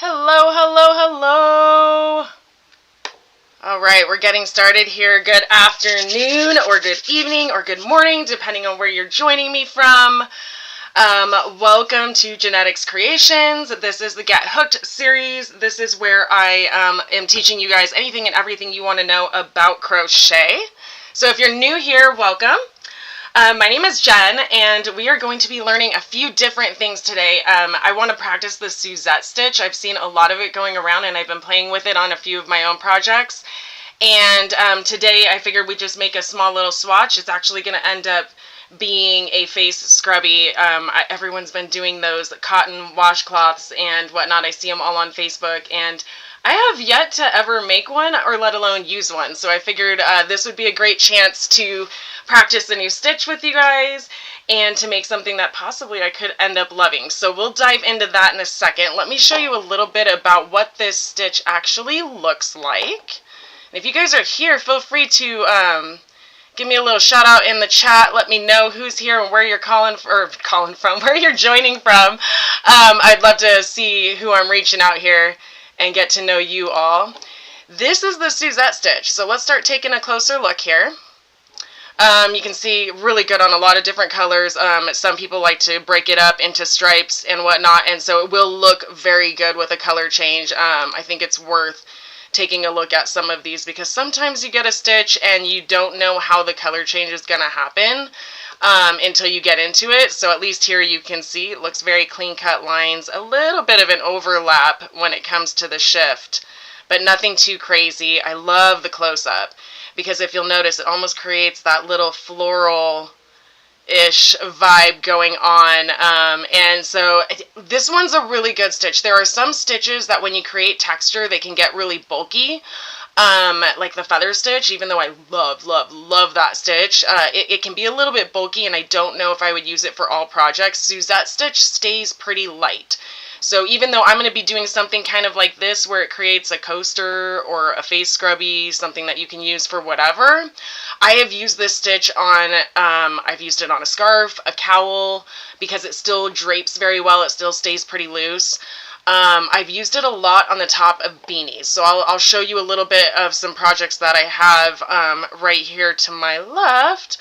Hello, hello, hello. All right, we're getting started here. Good afternoon or good evening or good morning, depending on where you're joining me from. Welcome to Jenetics Creations. This is the Get Hooked series. This is where I am teaching you guys anything and everything you want to know about crochet. So if you're new here, welcome. My name is Jen, and we are going to be learning a few different things today. I want to practice the Suzette Stitch. I've seen a lot of it going around, and I've been playing with it on a few of my own projects. And today I figured we'd just make a small little swatch. It's actually going to end up being a face scrubby. Everyone's been doing those cotton washcloths and whatnot. I see them all on Facebook, and I have yet to ever make one or let alone use one. So I figured this would be a great chance to practice a new stitch with you guys and to make something that possibly I could end up loving. So we'll dive into that in a second. Let me show you a little bit about what this stitch actually looks like. And if you guys are here, feel free to give me a little shout out in the chat. Let me know who's here and where you're calling from, where you're joining from. I'd love to see who I'm reaching out here and get to know you all. This is the Suzette Stitch. So let's start taking a closer look here. You can see really good on a lot of different colors. Some people like to break it up into stripes and whatnot, and so it will look very good with a color change. I think it's worth taking a look at some of these because sometimes you get a stitch and you don't know how the color change is going to happen until you get into it. So at least here you can see it looks very clean cut lines, a little bit of an overlap when it comes to the shift, but nothing too crazy. I love the close-up because if you'll notice, it almost creates that little floral-ish vibe going on. And so this one's a really good stitch. There are some stitches that when you create texture, they can get really bulky. Like the feather stitch, even though I love that stitch, it can be a little bit bulky, and I don't know if I would use it for all projects. Suzette Stitch stays pretty light. So even though I'm going to be doing something kind of like this where it creates a coaster or a face scrubby, something that you can use for whatever, I have used this stitch on, I've used it on a scarf, a cowl, because it still drapes very well. It still stays pretty loose. I've used it a lot on the top of beanies. So I'll show you a little bit of some projects that I have right here to my left.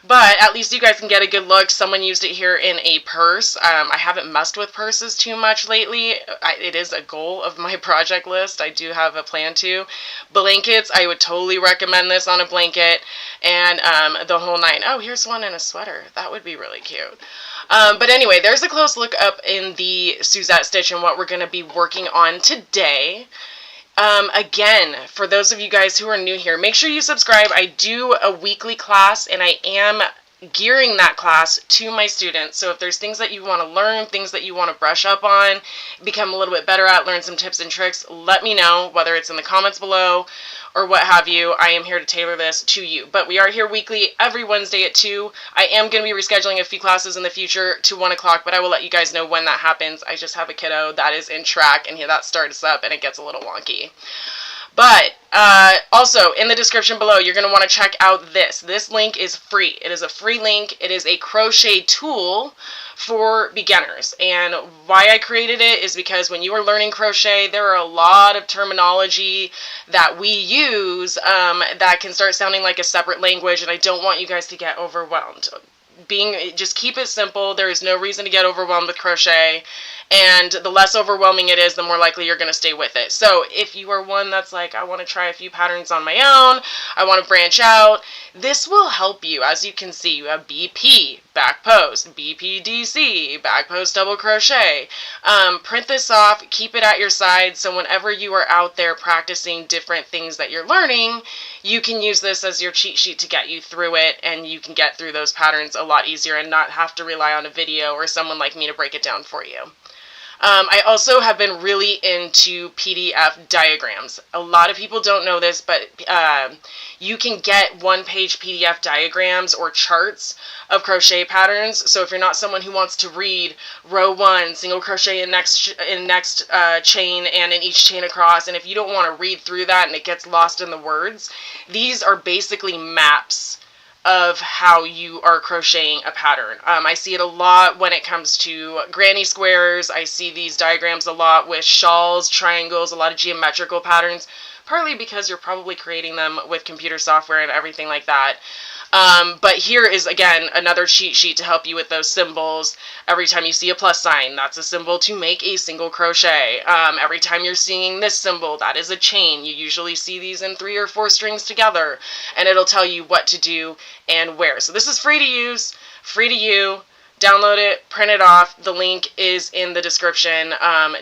But at least you guys can get a good look. Someone used it here in a purse. I haven't messed with purses too much lately. It is a goal of my project list. I do have a plan to. Blankets, I would totally recommend this on a blanket. And the whole nine. Oh, here's one in a sweater. That would be really cute. But anyway, there's a close look up in the Suzette Stitch and what we're going to be working on today. Again, for those of you guys who are new here, make sure you subscribe. I do a weekly class, and I am gearing that class to my students. So if there's things that you want to learn, things that you want to brush up on, become a little bit better at, learn some tips and tricks, let me know, whether it's in the comments below or what have you. I am here to tailor this to you. But we are here weekly every Wednesday at 2. I am going to be rescheduling a few classes in the future to 1 o'clock, but I will let you guys know when that happens. I just have a kiddo that is in track, and that starts up, and it gets a little wonky. But also, in the description below, you're going to want to check out this. This link is free. It is a free link. It is a crochet tool for beginners. And why I created it is because when you are learning crochet, there are a lot of terminology that we use that can start sounding like a separate language, and I don't want you guys to get overwhelmed. Just keep it simple. There is no reason to get overwhelmed with crochet, and the less overwhelming it is, the more likely you're going to stay with it. So if you are one that's like, I want to try a few patterns on my own, I want to branch out, this will help you. As you can see, you have BP, back post, BPDC, back post double crochet. Print this off, keep it at your side, so whenever you are out there practicing different things that you're learning, you can use this as your cheat sheet to get you through it, and you can get through those patterns a lot easier and not have to rely on a video or someone like me to break it down for you. I also have been really into PDF diagrams. A lot of people don't know this, but you can get one-page PDF diagrams or charts of crochet patterns. So if you're not someone who wants to read row 1, single crochet in next chain and in each chain across, and if you don't want to read through that and it gets lost in the words, these are basically maps of how you are crocheting a pattern. I see it a lot when it comes to granny squares. I see these diagrams a lot with shawls, triangles, a lot of geometrical patterns, partly because you're probably creating them with computer software and everything like that. But here is, again, another cheat sheet to help you with those symbols. Every time you see a plus sign, that's a symbol to make a single crochet. Every time you're seeing this symbol, that is a chain. You usually see these in 3 or 4 strings together, and it'll tell you what to do and where. So this is free to use, free to you. Download it, print it off. The link is in the description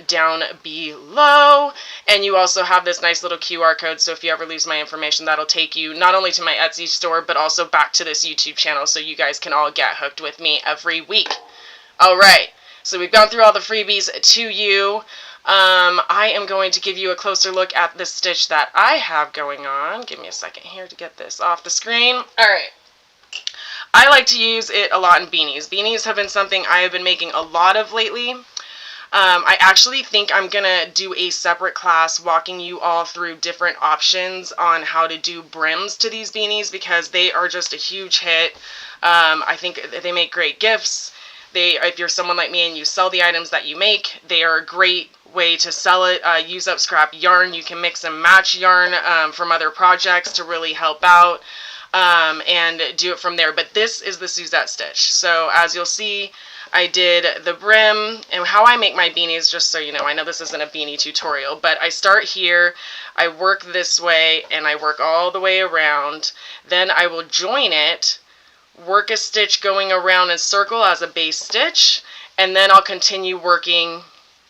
down below. And you also have this nice little QR code, so if you ever lose my information, that'll take you not only to my Etsy store, but also back to this YouTube channel, so you guys can all get hooked with me every week. All right, so we've gone through all the freebies to you. I am going to give you a closer look at the stitch that I have going on. Give me a second here to get this off the screen. All right. I like to use it a lot in beanies. Beanies have been something I have been making a lot of lately. I actually think I'm going to do a separate class walking you all through different options on how to do brims to these beanies, because they are just a huge hit. I think they make great gifts. If you're someone like me and you sell the items that you make, they are a great way to sell it. Use up scrap yarn. You can mix and match yarn from other projects to really help out. And do it from there. But this is the Suzette Stitch. So as you'll see, I did the brim, and how I make my beanies, just so you know, I know this isn't a beanie tutorial, but I start here, I work this way, and I work all the way around. Then I will join it, work a stitch going around in circle as a base stitch, and then I'll continue working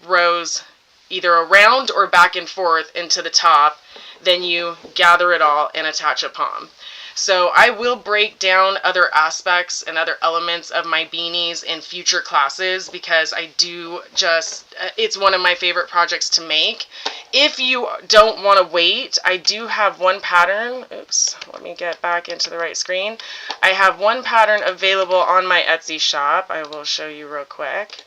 rows either around or back and forth into the top. Then you gather it all and attach a pom. So I will break down other aspects and other elements of my beanies in future classes, because I do just, it's one of my favorite projects to make. If you don't want to wait, I do have one pattern. Oops, let me get back into the right screen. I have one pattern available on my Etsy shop. I will show you real quick.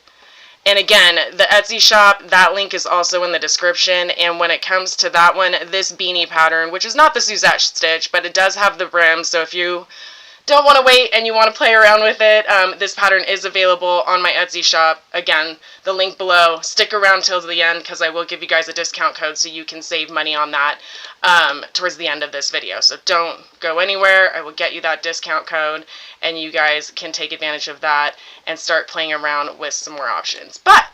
And again, the Etsy shop, that link is also in the description. And when it comes to that one, this beanie pattern, which is not the Suzette Stitch, but it does have the brim. So if you don't want to wait and you want to play around with it, this pattern is available on my Etsy shop. Again, the link below. Stick around till the end, because I will give you guys a discount code so you can save money on that towards the end of this video. So don't go anywhere. I will get you that discount code, and you guys can take advantage of that and start playing around with some more options. But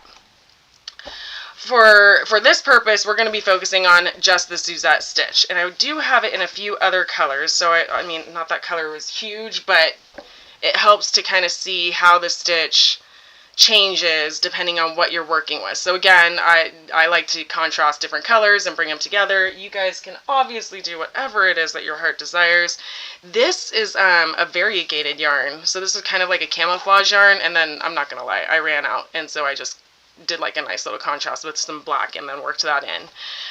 for this purpose, we're going to be focusing on just the Suzette Stitch. And I do have it in a few other colors. So, I mean, not that color was huge, but it helps to kind of see how the stitch changes depending on what you're working with. So again, I like to contrast different colors and bring them together. You guys can obviously do whatever it is that your heart desires. This is a variegated yarn. So this is kind of like a camouflage yarn, and then I'm not going to lie, I ran out, and so I just did like a nice little contrast with some black and then worked that in.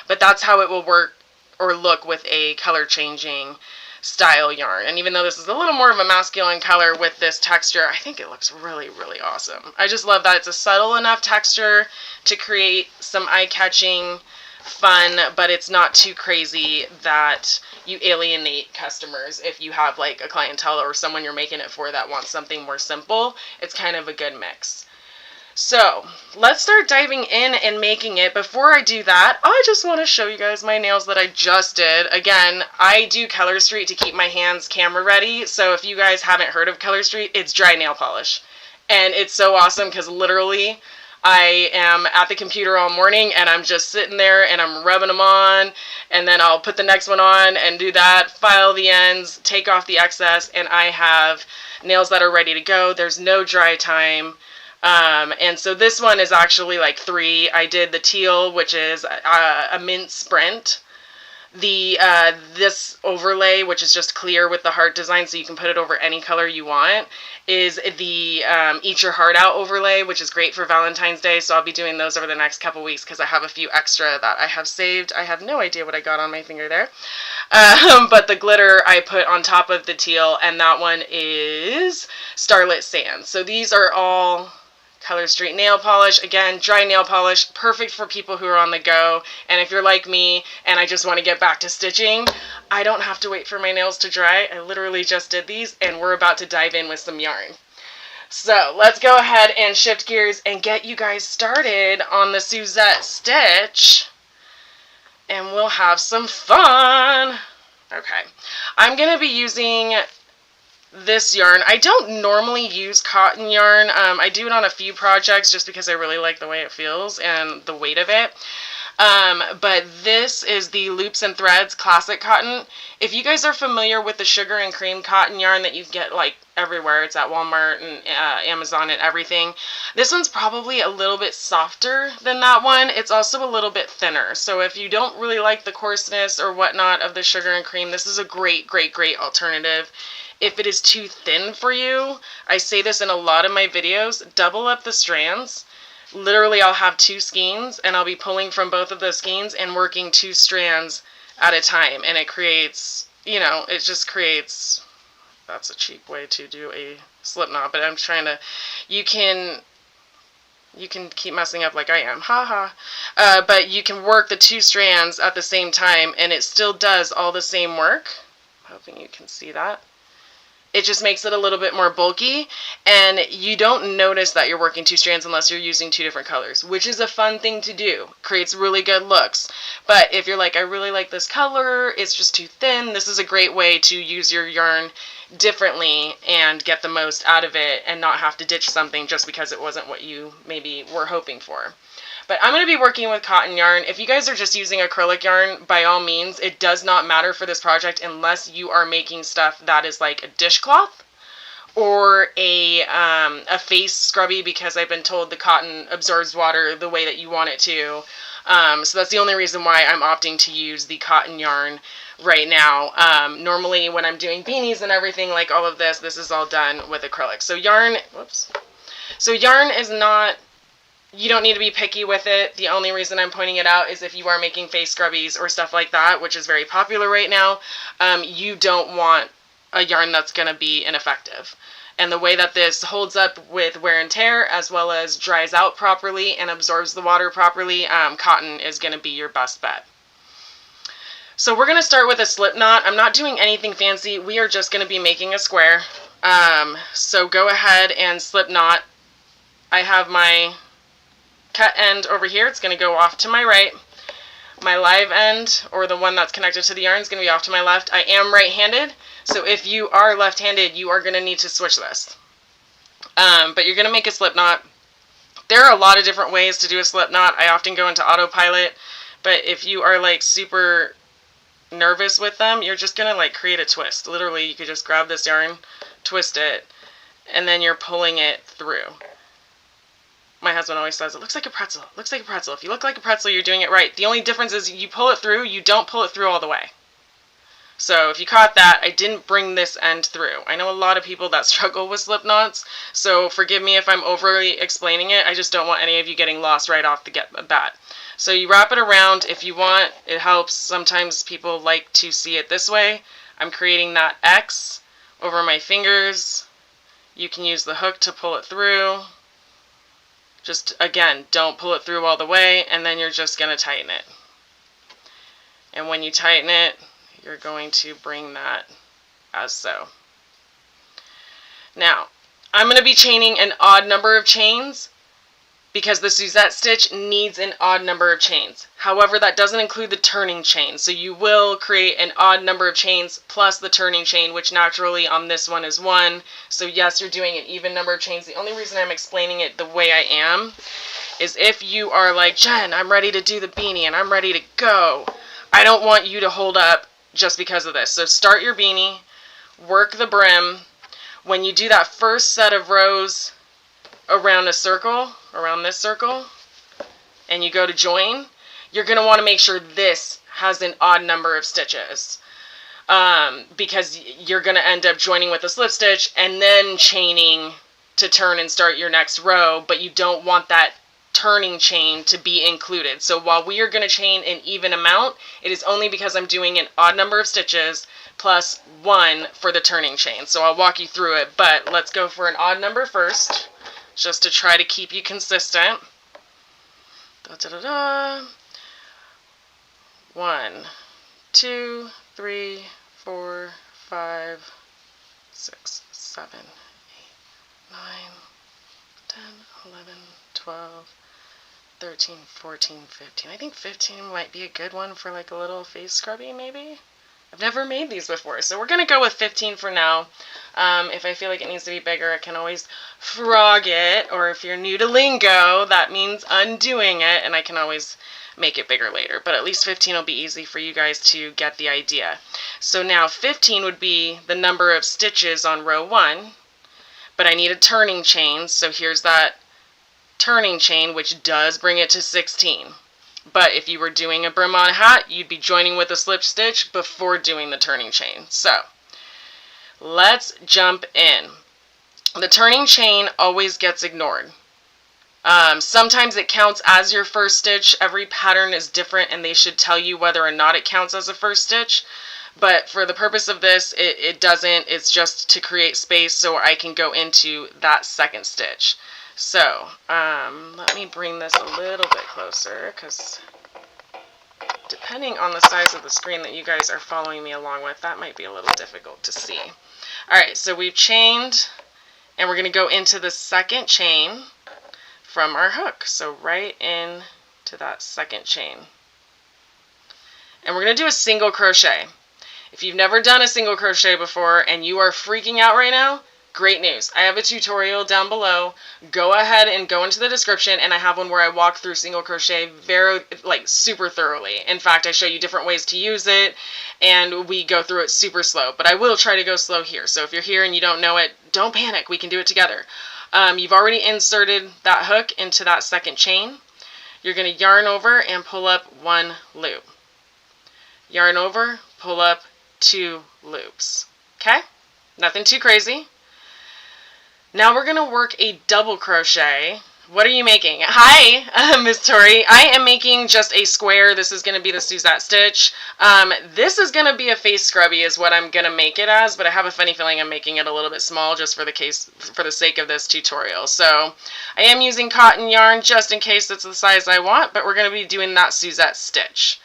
But that's how it will work or look with a color changing style yarn. And even though this is a little more of a masculine color with this texture, I think it looks really, really awesome. I just love that it's a subtle enough texture to create some eye-catching fun, but it's not too crazy that you alienate customers. If you have like a clientele or someone you're making it for that wants something more simple, it's kind of a good mix. So let's start diving in and making it. Before I do that, I just want to show you guys my nails that I just did. Again, I do Color Street to keep my hands camera ready. So if you guys haven't heard of Color Street, it's dry nail polish. And it's so awesome because literally I am at the computer all morning and I'm just sitting there and I'm rubbing them on, and then I'll put the next one on and do that, file the ends, take off the excess, and I have nails that are ready to go. There's no dry time. And so this one is actually like 3. I did the teal, which is a mint sprint. This overlay, which is just clear with the heart design, so you can put it over any color you want, is the Eat Your Heart Out overlay, which is great for Valentine's Day. So I'll be doing those over the next couple weeks because I have a few extra that I have saved. I have no idea what I got on my finger there. But the glitter I put on top of the teal, and that one is Starlit Sand. So these are all Color Street nail polish. Again, dry nail polish, perfect for people who are on the go. And if you're like me and I just want to get back to stitching, I don't have to wait for my nails to dry. I literally just did these, and we're about to dive in with some yarn. So let's go ahead and shift gears and get you guys started on the Suzette Stitch, and we'll have some fun. Okay, I'm going to be using this yarn. I don't normally use cotton yarn. I do it on a few projects just because I really like the way it feels and the weight of it. But this is the Loops and Threads Classic Cotton. If you guys are familiar with the sugar and cream cotton yarn that you get like everywhere, it's at Walmart and Amazon and everything, this one's probably a little bit softer than that one. It's also a little bit thinner. So if you don't really like the coarseness or whatnot of the sugar and cream, this is a great alternative. If it is too thin for you, I say this in a lot of my videos, double up the strands. Literally, I'll have 2 skeins, and I'll be pulling from both of those skeins and working 2 strands at a time. And it creates, you know, it just creates, that's a cheap way to do a slip knot, but I'm trying to, you can keep messing up like I am, haha. But you can work the 2 strands at the same time, and it still does all the same work. I'm hoping you can see that. It just makes it a little bit more bulky, and you don't notice that you're working 2 strands unless you're using 2 different colors, which is a fun thing to do. Creates really good looks. But if you're like, I really like this color, it's just too thin, this is a great way to use your yarn differently and get the most out of it and not have to ditch something just because it wasn't what you maybe were hoping for. But I'm going to be working with cotton yarn. If you guys are just using acrylic yarn, by all means, it does not matter for this project unless you are making stuff that is like a dishcloth or a face scrubby, because I've been told the cotton absorbs water the way that you want it to. So that's the only reason why I'm opting to use the cotton yarn right now. Normally when I'm doing beanies and everything like all of this, this is all done with acrylic. So yarn, whoops. So yarn is not, you don't need to be picky with it. The only reason I'm pointing it out is if you are making face scrubbies or stuff like that, which is very popular right now, you don't want a yarn that's going to be ineffective. And the way that this holds up with wear and tear, as well as dries out properly and absorbs the water properly, cotton is going to be your best bet. So we're going to start with a slip knot. I'm not doing anything fancy. We are just going to be making a square. So go ahead and slip knot. I have my cut end over here. It's going to go off to my right. My live end, or the one that's connected to the yarn, is going to be off to my left. I am right-handed, so if you are left-handed, you are going to need to switch this. But you're going to make a slip knot. There are a lot of different ways to do a slip knot. I often go into autopilot, but if you are like super nervous with them, you're just going to like create a twist. Literally, you could just grab this yarn, twist it, and then you're pulling it through. My husband always says, it looks like a pretzel. It looks like a pretzel. If you look like a pretzel, you're doing it right. The only difference is you pull it through, you don't pull it through all the way. So if you caught that, I didn't bring this end through. I know a lot of people that struggle with slip knots, so forgive me if I'm overly explaining it. I just don't want any of you getting lost right off the bat. So you wrap it around if you want. It helps. Sometimes people like to see it this way. I'm creating that X over my fingers. You can use the hook to pull it through. Just, again, don't pull it through all the way, and then you're just going to tighten it. And when you tighten it, you're going to bring that as so. Now, I'm going to be chaining an odd number of chains because the Suzette Stitch needs an odd number of chains. However, that doesn't include the turning chain. So you will create an odd number of chains plus the turning chain, which naturally on this one is 1. So yes, you're doing an even number of chains. The only reason I'm explaining it the way I am is if you are like, Jen, I'm ready to do the beanie and I'm ready to go. I don't want you to hold up just because of this. So start your beanie, work the brim. When you do that first set of rows around a circle, around this circle, and you go to join, you're going to want to make sure this has an odd number of stitches, because you're going to end up joining with a slip stitch and then chaining to turn and start your next row, but you don't want that turning chain to be included. So while we are going to chain an even amount, it is only because I'm doing an odd number of stitches plus 1 for the turning chain. So I'll walk you through it, but let's go for an odd number first, just to try to keep you consistent. 1, 2, 3, 4, 5, 6, 7, 8, 9, 10, 11, 12, 13, 14, 15. I think 15 might be a good one for like a little face scrubby maybe. I've never made these before, so we're going to go with 15 for now. If I feel like it needs to be bigger, I can always frog it, or if you're new to lingo, that means undoing it, and I can always make it bigger later. But at least 15 will be easy for you guys to get the idea. So now 15 would be the number of stitches on row 1, but I need a turning chain, so here's that turning chain, which does bring it to 16. But if you were doing a brim on a hat, you'd be joining with a slip stitch before doing the turning chain. So let's jump in. The turning chain always gets ignored. Sometimes it counts as your first stitch. Every pattern is different and they should tell you whether or not it counts as a first stitch. But for the purpose of this, it doesn't. It's just to create space so I can go into that second stitch. So, let me bring this a little bit closer, because depending on the size of the screen that you guys are following me along with, that might be a little difficult to see. Alright, so we've chained, and we're going to go into the second chain from our hook. So right in to that second chain. And we're going to do a single crochet. If you've never done a single crochet before and you are freaking out right now, great news. I have a tutorial down below. Go ahead and go into the description, and I have one where I walk through single crochet super thoroughly. In fact, I show you different ways to use it, and we go through it super slow. But I will try to go slow here. So if you're here and you don't know it, don't panic. We can do it together. You've already inserted that hook into that second chain. You're going to yarn over and pull up 1 loop. Yarn over, pull up 2 loops. Okay? Nothing too crazy. Now we're going to work a double crochet. What are you making? Hi, Miss Tori. I am making just a square. This is going to be the Suzette Stitch. This is going to be a face scrubby is what I'm going to make it as, but I have a funny feeling I'm making it a little bit small just for the sake of this tutorial. So I am using cotton yarn just in case it's the size I want, but we're going to be doing that Suzette Stitch.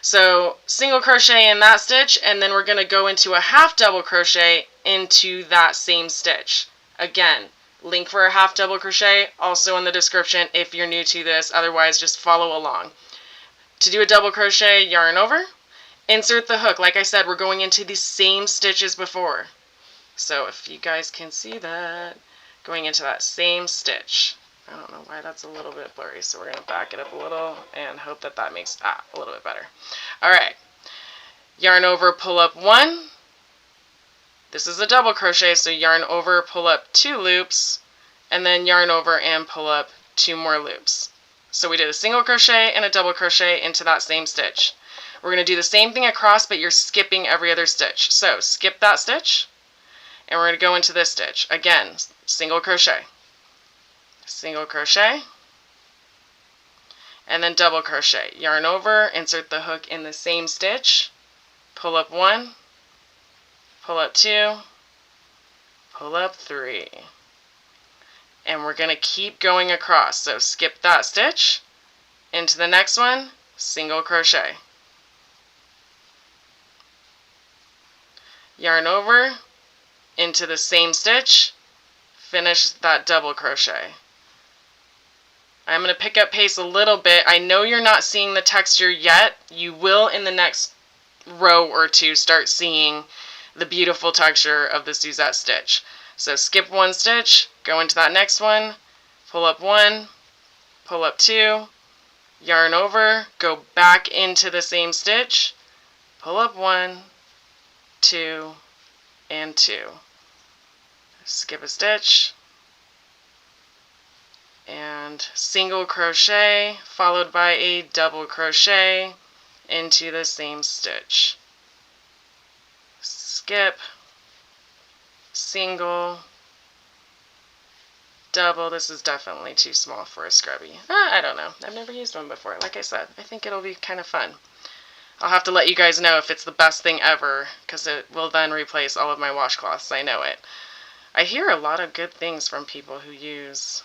So single crochet in that stitch, and then we're going to go into a half double crochet into that same stitch. Again, link for a half double crochet also in the description if you're new to this. Otherwise, just follow along. To do a double crochet, yarn over, insert the hook. Like I said, we're going into the same stitch as before. So if you guys can see that, going into that same stitch. I don't know why that's a little bit blurry, so we're going to back it up a little and hope that that makes a little bit better. All right, yarn over, pull up 1. This is a double crochet, so yarn over, pull up 2 loops, and then yarn over and pull up 2 more loops. So we did a single crochet and a double crochet into that same stitch. We're going to do the same thing across, but you're skipping every other stitch. So skip that stitch, and we're going to go into this stitch. Again, single crochet, and then double crochet. Yarn over, insert the hook in the same stitch, pull up 1, pull up 2, pull up 3. And we're going to keep going across. So skip that stitch, into the next one, single crochet. Yarn over, into the same stitch, finish that double crochet. I'm going to pick up pace a little bit. I know you're not seeing the texture yet. You will in the next row or 2 start seeing the beautiful texture of the Suzette Stitch. So skip 1 stitch, go into that next one, pull up 1, pull up 2, yarn over, go back into the same stitch, pull up 1, 2, and 2. Skip a stitch, and single crochet followed by a double crochet into the same stitch. Skip, single, double. This is definitely too small for a scrubby. I don't know. I've never used one before. Like I said, I think it'll be kind of fun. I'll have to let you guys know if it's the best thing ever, because it will then replace all of my washcloths. I know it. I hear a lot of good things from people who use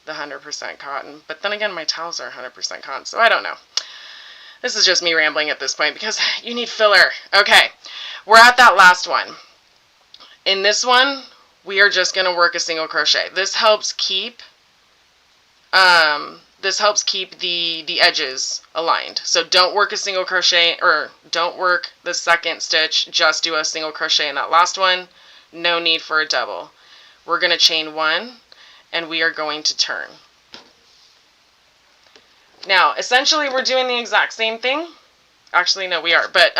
the 100% cotton, but then again, my towels are 100% cotton, so I don't know. This is just me rambling at this point because you need filler. Okay, we're at that last one. In this one, we are just going to work a single crochet. This helps keep the edges aligned. So don't work a single crochet, or don't work the second stitch, just do a single crochet in that last one. No need for a double. We're going to chain 1 and we are going to turn. Now, essentially we're doing the exact same thing. Actually, no, we are, but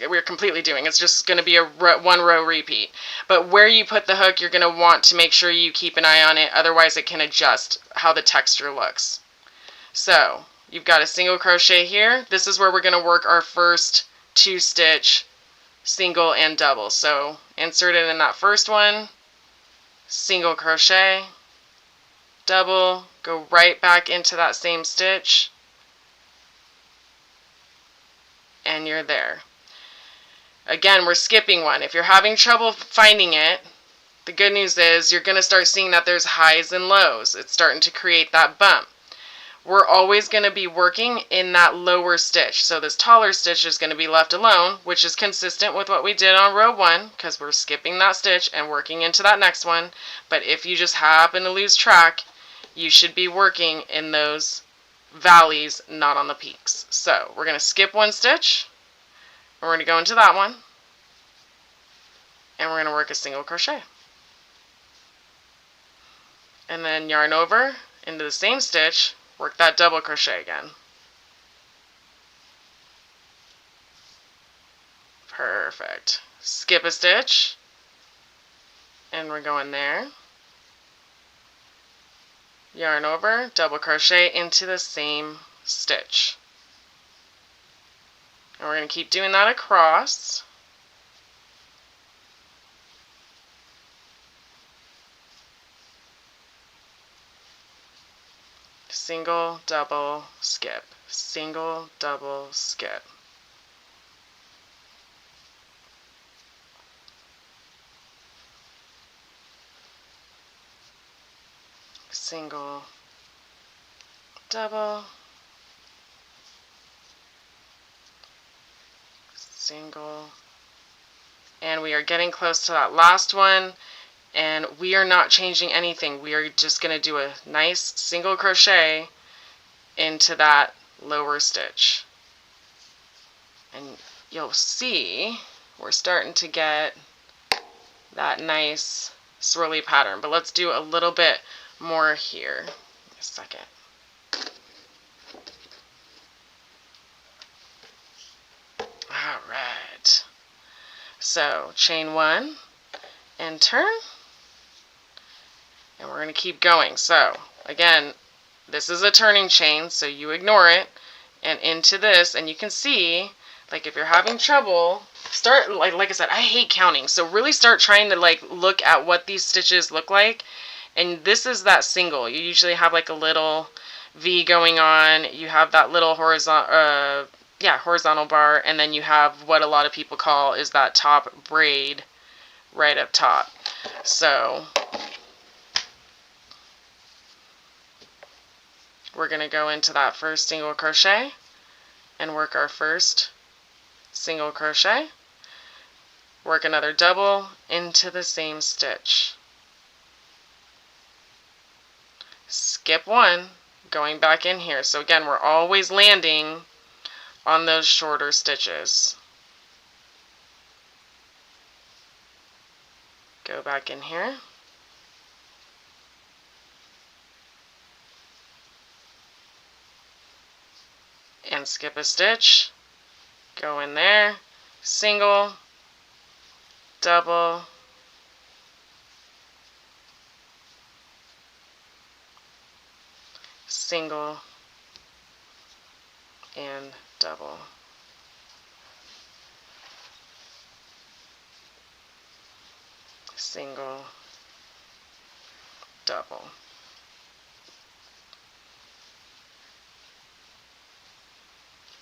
we're completely doing. It's just going to be a one row repeat. But where you put the hook, you're going to want to make sure you keep an eye on it. Otherwise, it can adjust how the texture looks. So you've got a single crochet here. This is where we're going to work our first 2-stitch single and double. So insert it in that first one, single crochet, double, go right back into that same stitch, and you're there. Again, we're skipping one. If you're having trouble finding it, the good news is you're going to start seeing that there's highs and lows. It's starting to create that bump. We're always going to be working in that lower stitch. So this taller stitch is going to be left alone, which is consistent with what we did on row 1, because we're skipping that stitch and working into that next one. But if you just happen to lose track, you should be working in those valleys, not on the peaks. So we're going to skip 1 stitch, and we're going to go into that one, and we're going to work a single crochet. And then yarn over into the same stitch, work that double crochet again. Perfect. Skip a stitch, and we're going there. Yarn over, double crochet into the same stitch. And we're going to keep doing that across. Single, double, skip. Single, double, skip. Single, double, single, and we are getting close to that last one, and we are not changing anything. We are just going to do a nice single crochet into that lower stitch, and you'll see we're starting to get that nice swirly pattern. But let's do a little bit more here. A second. All right. So chain 1 and turn, and we're going to keep going. So again, this is a turning chain, so you ignore it, and into this, and you can see, like, if you're having trouble, start, like I said, I hate counting, so really start trying to look at what these stitches look like. And this is that single. You usually have like a little V going on. You have that little horizontal bar, and then you have what a lot of people call is that top braid right up top. So we're going to go into that first single crochet and work our first single crochet. Work another double into the same stitch. Skip 1, going back in here. So again, we're always landing on those shorter stitches. Go back in here. And skip a stitch. Go in there. Single, double, single, and double. Single, double.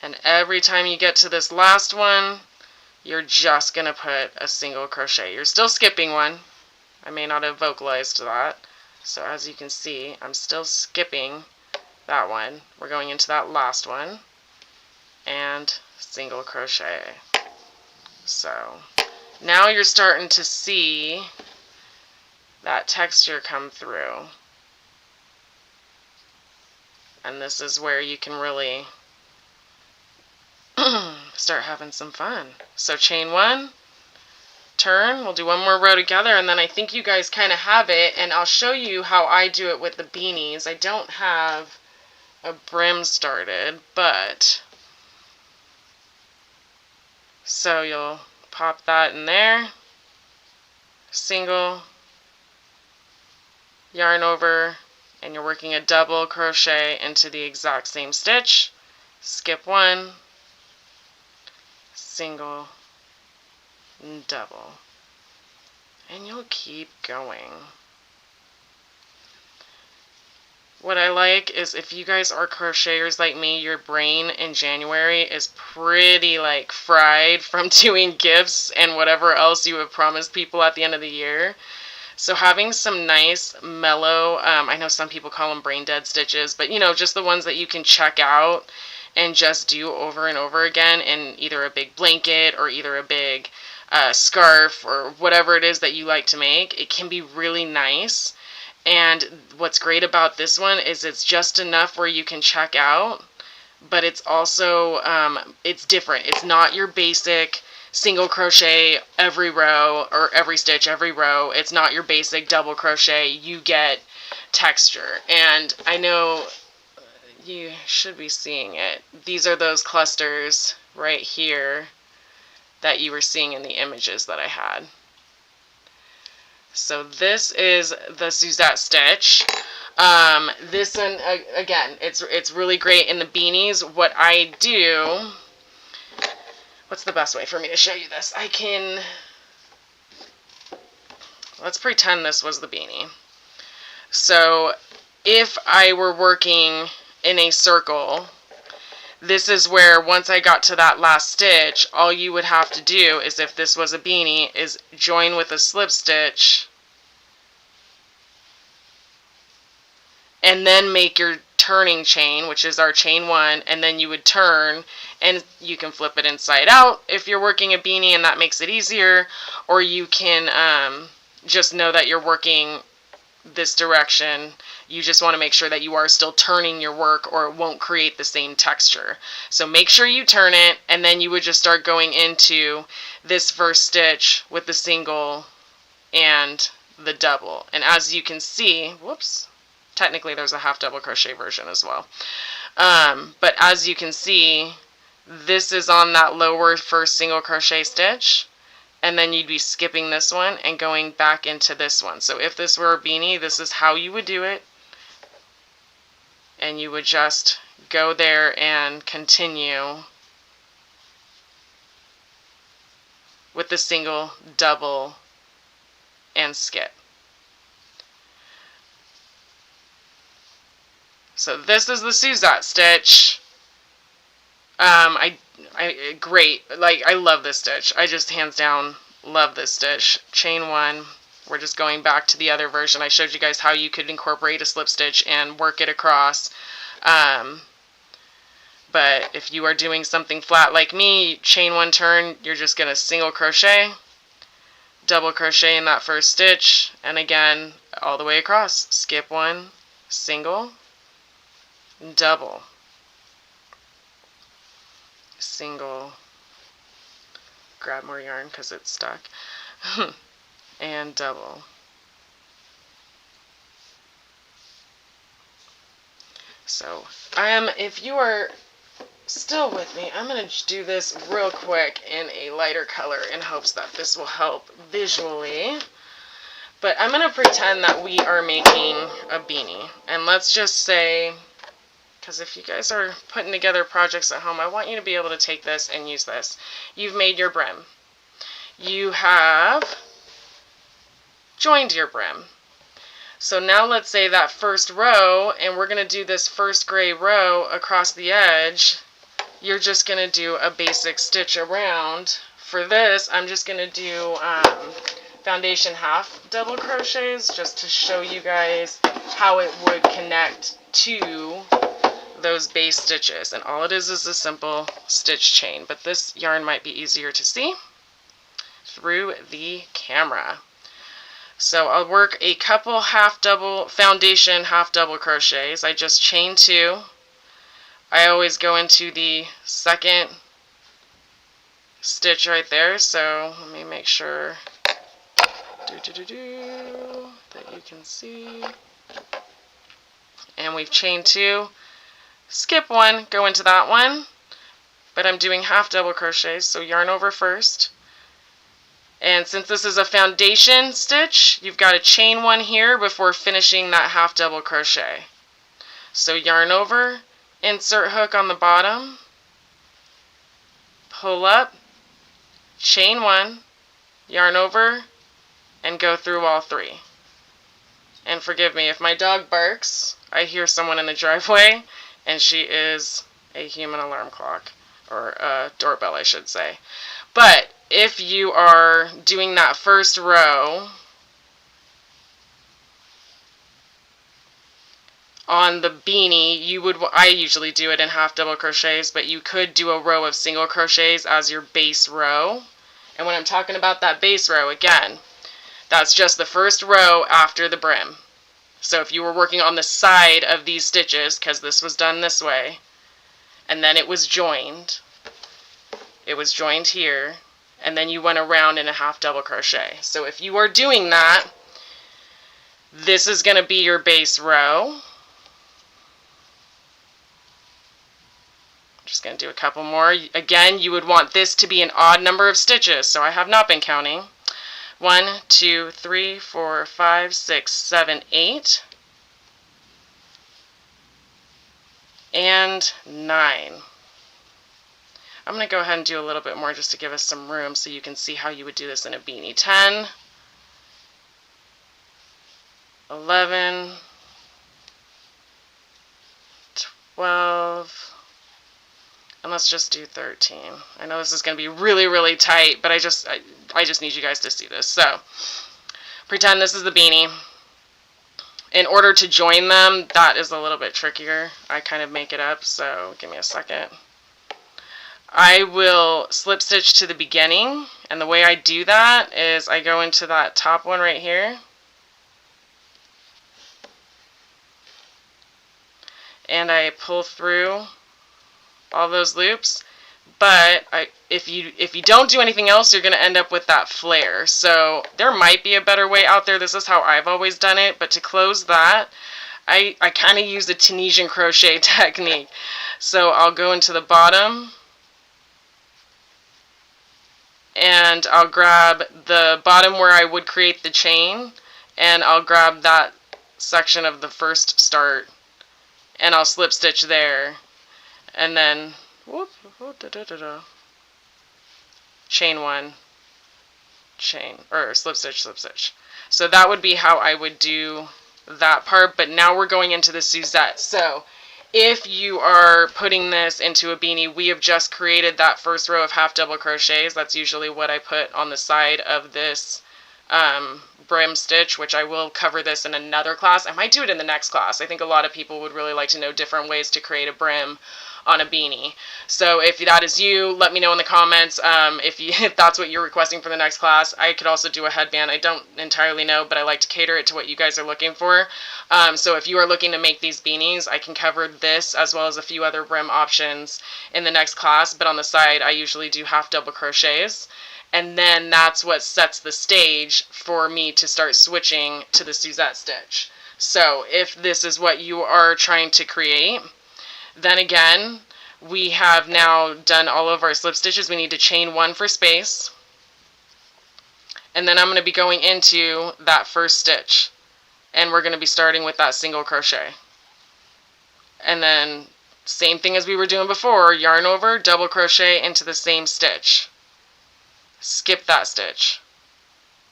And every time you get to this last one, you're just going to put a single crochet. You're still skipping one. I may not have vocalized that. So as you can see, I'm still skipping that one. We're going into that last one. and single crochet. So now you're starting to see that texture come through. And this is where you can really start having some fun. So chain one, turn, we'll do one more row together, and then I think you guys kind of have it, and I'll show you how I do it with the beanies. I don't have a brim started, but so you'll pop that in there, single, yarn over, and you're working a double crochet into the exact same stitch, skip one, single, double, and you'll keep going. What I like is if you guys are crocheters like me, your brain in January is pretty like fried from doing gifts and whatever else you have promised people at the end of the year. So having some nice mellow, I know some people call them brain dead stitches, but you know, just the ones that you can check out and just do over and over again in either a big blanket or either a big scarf or whatever it is that you like to make, it can be really nice. And what's great about this one is it's just enough where you can check out, but it's also, it's different. It's not your basic single crochet every row or every stitch every row. It's not your basic double crochet. You get texture. And I know you should be seeing it. These are those clusters right here that you were seeing in the images that I had. So this is the Suzette Stitch. This one, again, it's really great in the beanies. What I do, what's the best way for me to show you this? I can, let's pretend this was the beanie. So if I were working in a circle, this is where once I got to that last stitch, all you would have to do is, if this was a beanie, is join with a slip stitch and then make your turning chain, which is our chain one, and then you would turn, and you can flip it inside out if you're working a beanie and that makes it easier, or you can just know that you're working this direction. You just want to make sure that you are still turning your work or it won't create the same texture. So make sure you turn it, and then you would just start going into this first stitch with the single and the double. And as you can see, whoops, technically there's a half double crochet version as well. But as you can see, this is on that lower first single crochet stitch, and then you'd be skipping this one and going back into this one. So if this were a beanie, this is how you would do it. And you would just go there and continue with the single, double, and skip. So this is the Suzette Stitch. Great. Like, I love this stitch. I just hands down love this stitch. Chain one. We're just going back to the other version. I showed you guys how you could incorporate a slip stitch and work it across. But if you are doing something flat like me, chain one, turn, you're just going to single crochet, double crochet in that first stitch, and again, all the way across. Skip one, single, double, single, grab more yarn because it's stuck, and double. So, if you are still with me, I'm going to do this real quick in a lighter color in hopes that this will help visually. But I'm going to pretend that we are making a beanie. And let's just say, because if you guys are putting together projects at home, I want you to be able to take this and use this. You've made your brim. You have joined your brim. So now let's say that first row, and we're going to do this first gray row across the edge. You're just going to do a basic stitch around. For this, I'm just going to do foundation half double crochets just to show you guys how it would connect to those base stitches, and all it is a simple stitch chain, but this yarn might be easier to see through the camera. So I'll work a couple half double foundation half double crochets. I just chain 2. I always go into the second stitch right there, so let me make sure that you can see. And we've chained 2, skip 1, go into that one, but I'm doing half double crochets, so yarn over first. And since this is a foundation stitch, you've got to chain 1 here before finishing that half double crochet. So yarn over, insert hook on the bottom, pull up, chain 1, yarn over, and go through all 3. And forgive me, if my dog barks, I hear someone in the driveway, and she is a human alarm clock, or a doorbell, I should say. But if you are doing that first row on the beanie, I usually do it in half double crochets, but you could do a row of single crochets as your base row. And when I'm talking about that base row, again, that's just the first row after the brim. So if you were working on the side of these stitches, because this was done this way, and then it was joined here, and then you went around in a half double crochet. So if you are doing that, this is going to be your base row. Just going to do a couple more. Again, you would want this to be an odd number of stitches, so I have not been counting. 1, 2, 3, 4, 5, 6, 7, 8, and 9. I'm going to go ahead and do a little bit more just to give us some room so you can see how you would do this in a beanie. 10, 11, 12, and let's just do 13. I know this is going to be really, really tight, but I just need you guys to see this. So, pretend this is the beanie. In order to join them, that is a little bit trickier. I kind of make it up, so give me a second. I will slip stitch to the beginning, and the way I do that is I go into that top one right here, and I pull through all those loops. But if you don't do anything else, you're going to end up with that flare. So there might be a better way out there. This is how I've always done it. But to close that, I kind of use the Tunisian crochet technique. So I'll go into the bottom, and I'll grab the bottom where I would create the chain, and I'll grab that section of the first start, and I'll slip stitch there, and then chain 1, chain, or slip stitch, slip stitch. So that would be how I would do that part. But now we're going into the Suzette. So if you are putting this into a beanie, we have just created that first row of half double crochets. That's usually what I put on the side of this brim stitch, which I will cover this in another class. I might do it in the next class. I think a lot of people would really like to know different ways to create a brim on a beanie. So if that is you, let me know in the comments if that's what you're requesting for the next class. I could also do a headband. I don't entirely know, but I like to cater it to what you guys are looking for. So if you are looking to make these beanies, I can cover this as well as a few other brim options in the next class. But on the side, I usually do half double crochets. And then that's what sets the stage for me to start switching to the Suzette stitch. So if this is what you are trying to create, then again, we have now done all of our slip stitches. We need to chain 1 for space. And then I'm going to be going into that first stitch. And we're going to be starting with that single crochet. And then same thing as we were doing before, yarn over, double crochet into the same stitch. Skip that stitch.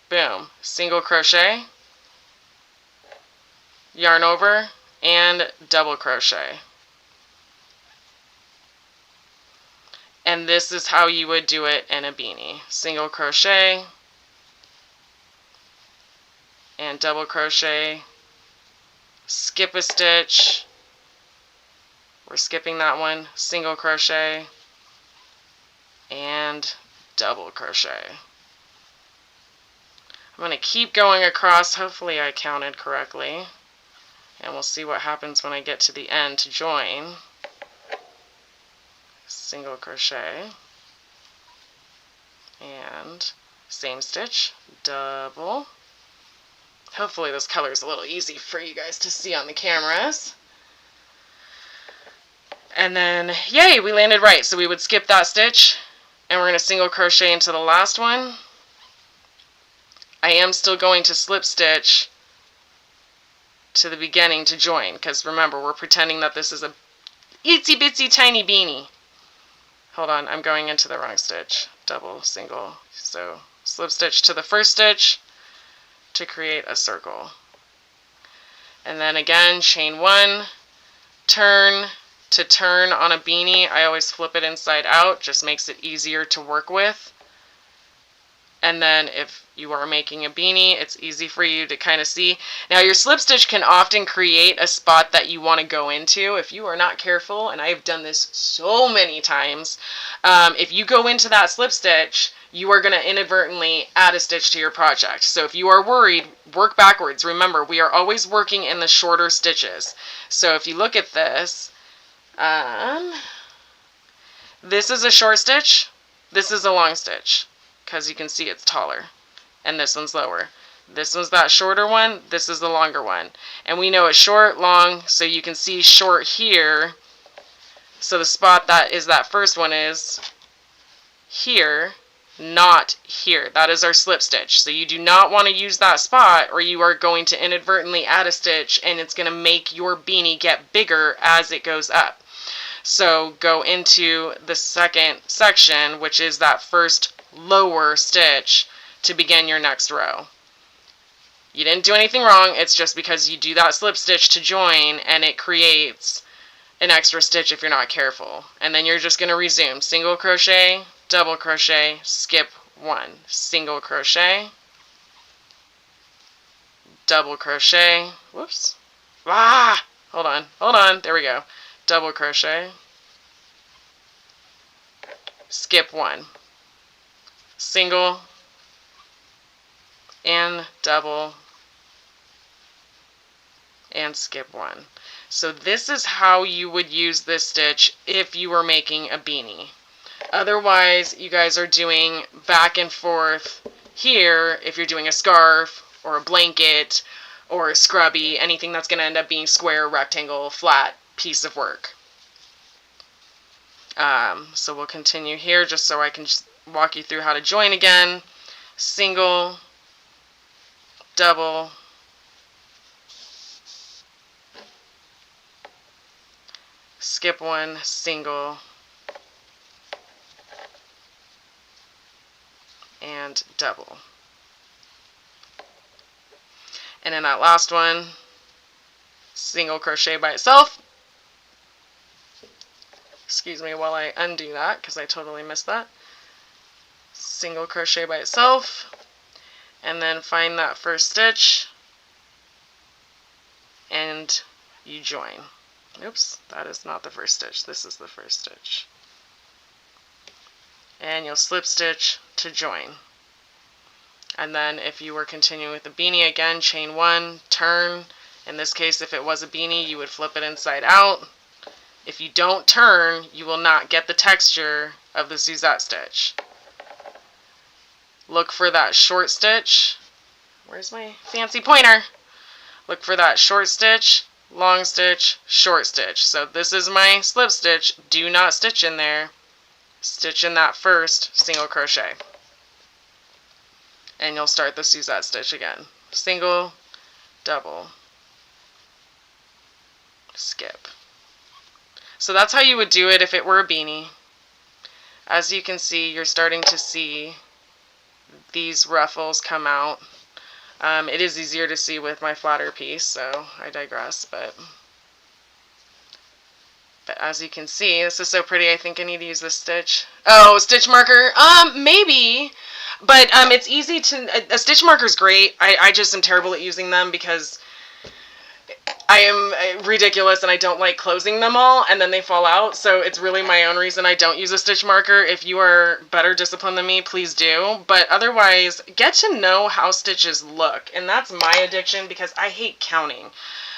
Boom. Single crochet, yarn over, and double crochet. And this is how you would do it in a beanie. Single crochet and double crochet, skip a stitch, we're skipping that one, single crochet, and double crochet. I'm going to keep going across. Hopefully I counted correctly. And we'll see what happens when I get to the end to join. Single crochet. And same stitch, double. Hopefully this color is a little easy for you guys to see on the cameras. And then, yay, we landed right. So we would skip that stitch, and we're going to single crochet into the last one. I am still going to slip stitch to the beginning to join, because remember, we're pretending that this is a itsy bitsy tiny beanie. Hold on, I'm going into the wrong stitch. Double, single. So slip stitch to the first stitch to create a circle. And then again, chain one, turn. To turn on a beanie, I always flip it inside out, just makes it easier to work with. And then if you are making a beanie, it's easy for you to kind of see. Now your slip stitch can often create a spot that you want to go into if you are not careful, and I've done this so many times. If you go into that slip stitch, you are going to inadvertently add a stitch to your project. So if you are worried, work backwards. Remember, we are always working in the shorter stitches. So if you look at this, this is a short stitch, this is a long stitch, because you can see it's taller, and this one's lower. This one's that shorter one, this is the longer one. And we know it's short, long, so you can see short here. So the spot that is that first one is here, not here. That is our slip stitch. So you do not want to use that spot, or you are going to inadvertently add a stitch, and it's going to make your beanie get bigger as it goes up. So go into the second section, which is that first lower stitch, to begin your next row. You didn't do anything wrong, it's just because you do that slip stitch to join, and it creates an extra stitch if you're not careful. And then you're just going to resume. Single crochet, double crochet, skip one. Single crochet, double crochet, whoops, hold on, there we go. Double crochet, skip one, single, and double, and skip one. So this is how you would use this stitch if you were making a beanie. Otherwise, you guys are doing back and forth here if you're doing a scarf or a blanket or a scrubby, anything that's going to end up being square, rectangle, flat piece of work. So we'll continue here just so I can just walk you through how to join again. Single, double, skip one, single, and double. And in that last one, single crochet by itself. Excuse me while I undo that, because I totally missed that. Single crochet by itself, and then find that first stitch, and you join. Oops, that is not the first stitch. This is the first stitch. And you'll slip stitch to join. And then if you were continuing with the beanie again, chain one, turn. In this case, if it was a beanie, you would flip it inside out. If you don't turn, you will not get the texture of the Suzette stitch. Look for that short stitch. Where's my fancy pointer? Look for that short stitch, long stitch, short stitch. So this is my slip stitch. Do not stitch in there. Stitch in that first single crochet. And you'll start the Suzette stitch again. Single, double, skip. So that's how you would do it if it were a beanie. As you can see, you're starting to see these ruffles come out. It is easier to see with my flatter piece, so I digress, but as you can see, this is so pretty. I think I need to use this stitch. Oh, stitch marker? Maybe. But it's easy to, a stitch marker is great. I just am terrible at using them because I am ridiculous and I don't like closing them all and then they fall out. So it's really my own reason I don't use a stitch marker. If you are better disciplined than me, please do. But otherwise, get to know how stitches look. And that's my addiction because I hate counting.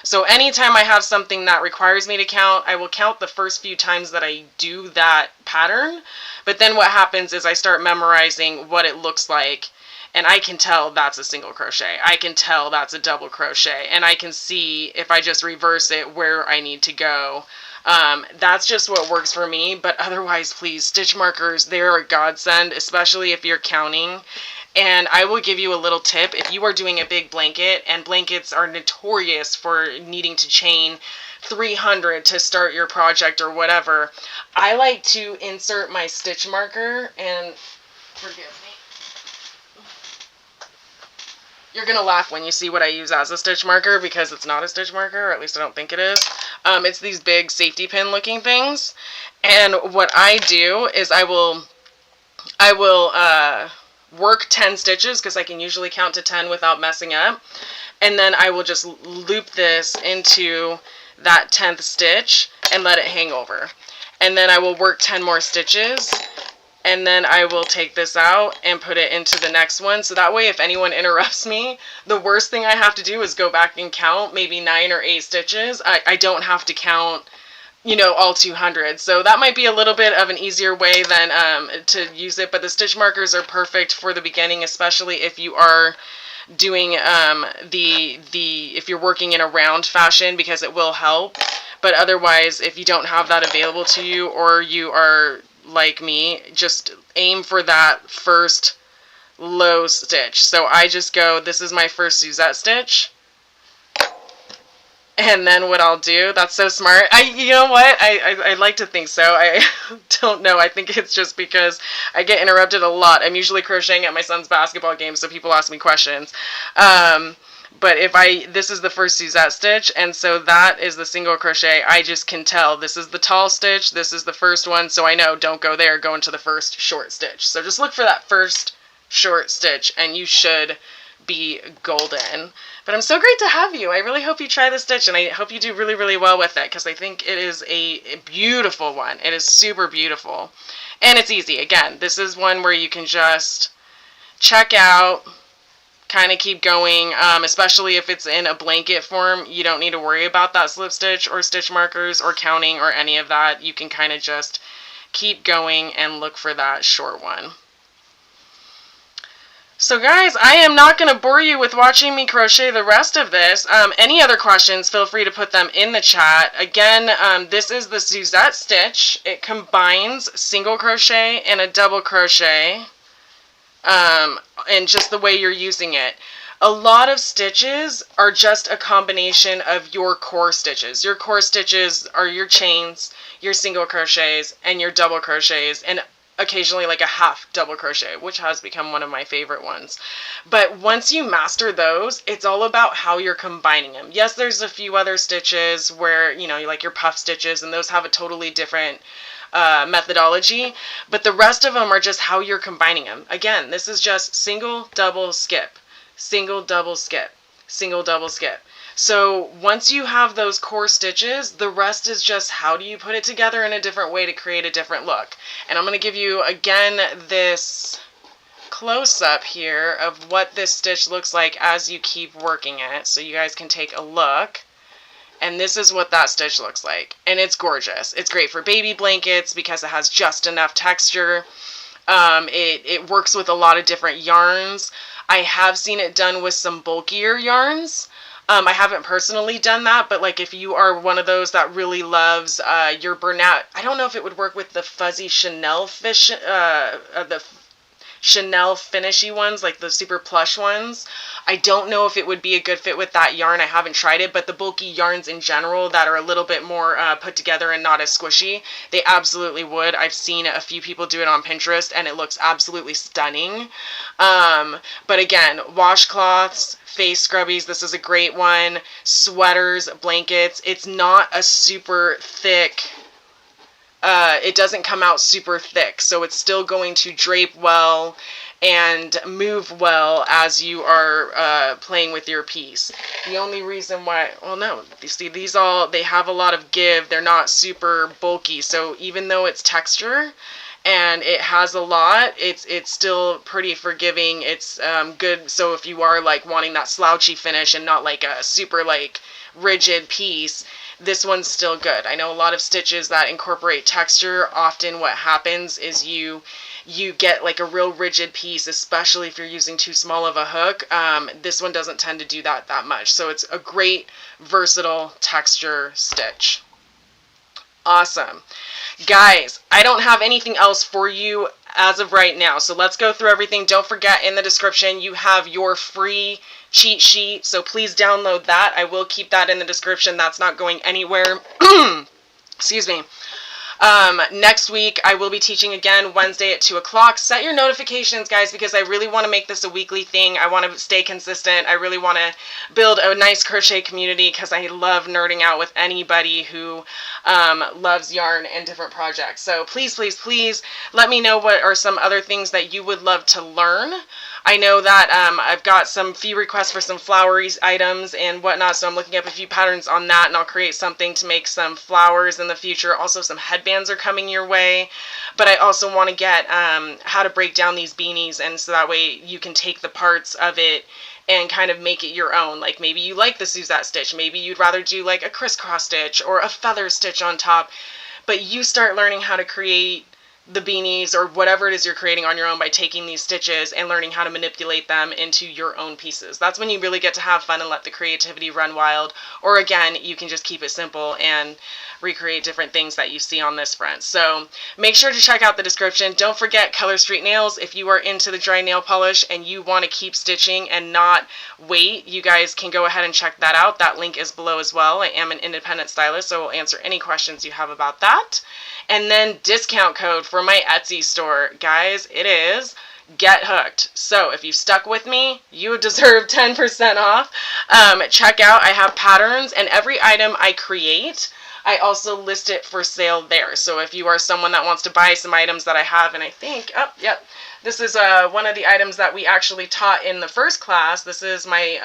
So anytime I have something that requires me to count, I will count the first few times that I do that pattern. But then what happens is I start memorizing what it looks like. And I can tell that's a single crochet. I can tell that's a double crochet. And I can see if I just reverse it where I need to go. That's just what works for me. But otherwise, please, stitch markers, they're a godsend, especially if you're counting. And I will give you a little tip. If you are doing a big blanket, and blankets are notorious for needing to chain 300 to start your project or whatever, I like to insert my stitch marker, and forgive me. You're going to laugh when you see what I use as a stitch marker because it's not a stitch marker, or at least I don't think it is. It's these big safety pin looking things. And what I do is I will work 10 stitches because I can usually count to 10 without messing up. And then I will just loop this into that 10th stitch and let it hang over. And then I will work 10 more stitches. And then I will take this out and put it into the next one. So that way if anyone interrupts me, the worst thing I have to do is go back and count maybe 9 or 8 stitches. I don't have to count, you know, all 200. So that might be a little bit of an easier way than to use it. But the stitch markers are perfect for the beginning, especially if you are doing if you're working in a round fashion, because it will help. But otherwise, if you don't have that available to you, or you are like me, just aim for that first low stitch. So I just go, this is my first Suzette stitch. And then what I'll do, that's so smart. You know what? I like to think so. I don't know. I think it's just because I get interrupted a lot. I'm usually crocheting at my son's basketball game, so people ask me questions. But this is the first Suzette stitch, and so that is the single crochet. I just can tell this is the tall stitch, this is the first one, so I know don't go there, go into the first short stitch. So just look for that first short stitch, and you should be golden. But I'm so great to have you. I really hope you try this stitch, and I hope you do really, really well with it, because I think it is a beautiful one. It is super beautiful. And it's easy. Again, this is one where you can just check out, kind of keep going, especially if it's in a blanket form. You don't need to worry about that slip stitch or stitch markers or counting or any of that. You can kind of just keep going and look for that short one. So guys, I am not going to bore you with watching me crochet the rest of this. Any other questions, feel free to put them in the chat. Again, this is the Suzette stitch. It combines single crochet and a double crochet. And just the way you're using it. A lot of stitches are just a combination of your core stitches. Your core stitches are your chains, your single crochets, and your double crochets, and occasionally like a half double crochet, which has become one of my favorite ones. But once you master those, it's all about how you're combining them. Yes, there's a few other stitches where, you know, like your puff stitches, and those have a totally different methodology, but the rest of them are just how you're combining them. Again, this is just single, double, skip, single, double, skip, single, double, skip. So once you have those core stitches, the rest is just how do you put it together in a different way to create a different look. And I'm going to give you again this close-up here of what this stitch looks like as you keep working it, so you guys can take a look. And this is what that stitch looks like. And it's gorgeous. It's great for baby blankets because it has just enough texture. It works with a lot of different yarns. I have seen it done with some bulkier yarns. I haven't personally done that, but like if you are one of those that really loves your Bernat, I don't know if it would work with the fuzzy Chanel fish, the Chanel finishy ones, like the super plush ones. I don't know if it would be a good fit with that yarn. I haven't tried it, but the bulky yarns in general that are a little bit more put together and not as squishy, they absolutely would. I've seen a few people do it on Pinterest, and it looks absolutely stunning. But again, washcloths, face scrubbies, this is a great one. Sweaters, blankets. It's not a super thick it doesn't come out super thick, so it's still going to drape well and move well as you are playing with your piece. The only reason why, well, no, you see, these all, they have a lot of give. They're not super bulky, so even though it's texture and it has a lot, it's still pretty forgiving. It's good, so if you are like wanting that slouchy finish and not like a super like rigid piece, this one's still good. I know a lot of stitches that incorporate texture, often what happens is you get like a real rigid piece, especially if you're using too small of a hook. This one doesn't tend to do that much, so it's a great versatile texture stitch. Awesome. Guys, I don't have anything else for you as of right now, so let's go through everything. Don't forget, in the description you have your free cheat sheet, so please download that. I will keep that in the description. That's not going anywhere. Excuse me. Next week I will be teaching again Wednesday at 2 o'clock. Set your notifications, guys, because I really want to make this a weekly thing. I want to stay consistent. I really want to build a nice crochet community because I love nerding out with anybody who loves yarn and different projects. So please, please, please let me know what are some other things that you would love to learn. I know that I've got some few requests for some flowery items and whatnot, so I'm looking up a few patterns on that, and I'll create something to make some flowers in the future. Also, some headbands are coming your way, but I also want to get how to break down these beanies, and so that way you can take the parts of it and kind of make it your own. Like maybe you like the Suzette Stitch, maybe you'd rather do like a crisscross stitch or a feather stitch on top, but you start learning how to create the beanies or whatever it is you're creating on your own by taking these stitches and learning how to manipulate them into your own pieces. That's when you really get to have fun and let the creativity run wild. Or again, you can just keep it simple and recreate different things that you see on this front. So make sure to check out the description. Don't forget Color Street Nails. If you are into the dry nail polish and you want to keep stitching and not wait, you guys can go ahead and check that out. That link is below as well. I am an independent stylist, so I'll answer any questions you have about that. And then discount code for my Etsy store, guys, it is Get Hooked. So if you stuck with me, you deserve 10% off. Check out, I have patterns, and every item I create, I also list it for sale there. So if you are someone that wants to buy some items that I have, and I think, oh, yep, this is one of the items that we actually taught in the first class. This is my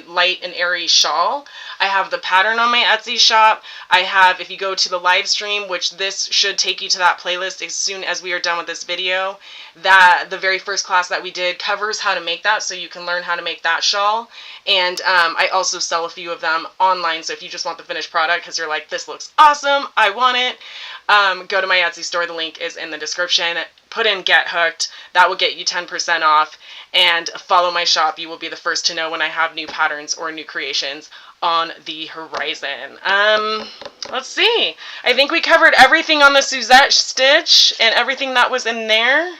light and airy shawl. I have the pattern on my Etsy shop. I have, if you go to the live stream, which this should take you to that playlist as soon as we are done with this video, that the very first class that we did covers how to make that, so you can learn how to make that shawl. And I also sell a few of them online, so if you just want the finished product because you're like, this looks awesome, I want it, go to my Etsy store. The link is in the description. Put in Get Hooked. That will get you 10% off. And follow my shop. You will be the first to know when I have new patterns or new creations on the horizon. Let's see. I think we covered everything on the Suzette Stitch and everything that was in there.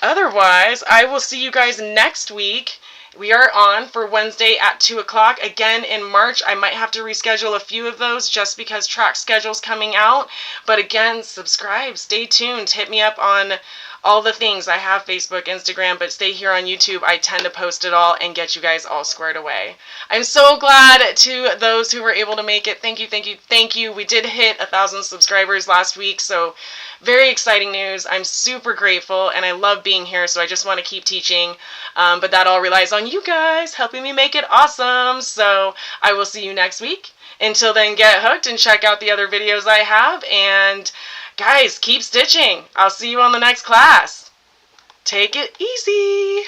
Otherwise, I will see you guys next week. We are on for Wednesday at 2 o'clock. Again, in March, I might have to reschedule a few of those just because track schedule's coming out. But again, subscribe, stay tuned, hit me up on all the things. I have Facebook, Instagram, but stay here on YouTube. I tend to post it all and get you guys all squared away. I'm so glad to those who were able to make it. Thank you, thank you, thank you. We did hit 1,000 subscribers last week, so very exciting news. I'm super grateful, and I love being here, so I just want to keep teaching. But that all relies on you guys helping me make it awesome. So I will see you next week. Until then, get hooked and check out the other videos I have. And guys, keep stitching. I'll see you on the next class. Take it easy.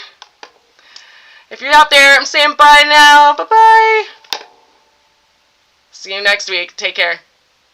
If you're out there, I'm saying bye now. Bye-bye. See you next week. Take care.